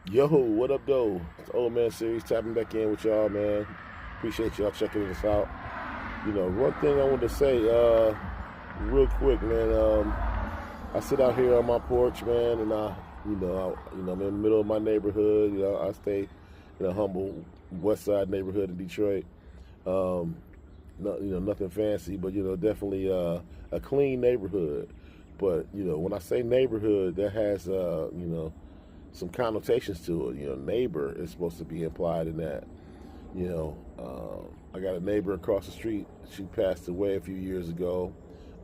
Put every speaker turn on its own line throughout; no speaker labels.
Yo, what up, though? It's Old Man Series tapping back in with y'all, man. Appreciate y'all checking us out. One thing I want to say, real quick, man. I sit out here on my porch, man, and I'm in the middle of my neighborhood. I stay in a humble West Side neighborhood in Detroit. Um, nothing fancy, but definitely a clean neighborhood. But when I say neighborhood, that has some connotations to it. Neighbor is supposed to be implied in that. I got a neighbor across the street. She passed away a few years ago.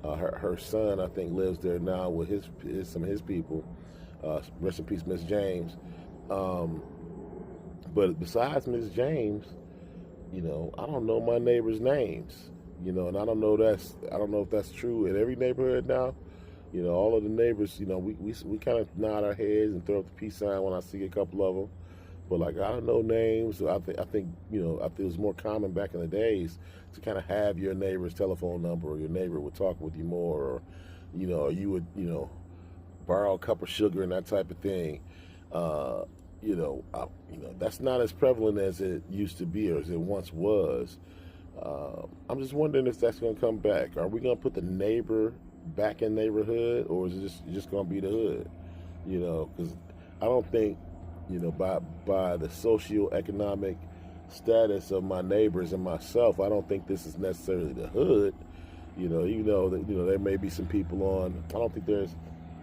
Her son, I think, lives there now with some of his people. Rest in peace, Miss James. Um, but besides Miss James, I don't know my neighbors' names. And I don't know if that's true in every neighborhood now. All of the neighbors, we kind of nod our heads and throw up the peace sign when I see a couple of them. But like I don't know names. I think I think it was more common back in the days to kind of have your neighbor's telephone number, or your neighbor would talk with you more, or you would borrow a cup of sugar and that type of thing. Uh, that's not as prevalent as it used to be or as it once was. I'm just wondering if that's going to come back. Are we going to put the neighbor back in neighborhood, or is it just going to be the hood? Because I don't think by the socioeconomic status of my neighbors and myself, I don't think this is necessarily the hood. Even though that there may be some people on. I don't think there's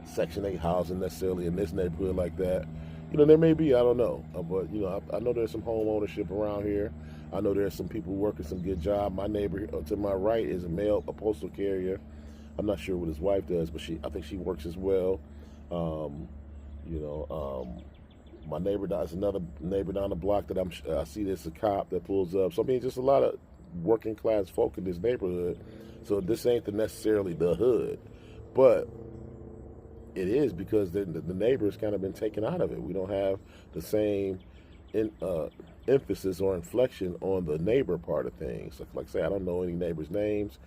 Section 8 housing necessarily in this neighborhood like that. There may be, I don't know. But, I know there's some home ownership around here. I know there's some people working some good job. My neighbor to my right is a postal carrier. I'm not sure what his wife does, but I think she works as well. Um, you know, my neighbor there's another neighbor down the block that I see there's a cop that pulls up. So I mean, just a lot of working class folk in this neighborhood. So this ain't necessarily the hood, but it is because the neighbor's kind of been taken out of it. We don't have the same in, emphasis or inflection on the neighbor part of things. Like I say, I don't know any neighbors' names.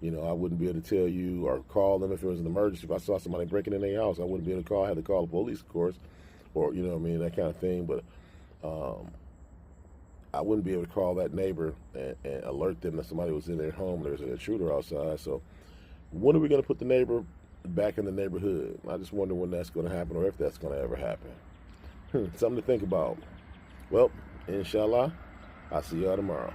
I wouldn't be able to tell you or call them if it was an emergency. If I saw somebody breaking in their house, I wouldn't be able to call. I had to call the police, of course, or what I mean, that kind of thing. But um, I wouldn't be able to call that neighbor and alert them that somebody was in their home. There's an intruder outside. So when are we going to put the neighbor back in the neighborhood? I just wonder when that's going to happen, or if that's going to ever happen. Something to think about. Well, inshallah, I'll see y'all tomorrow.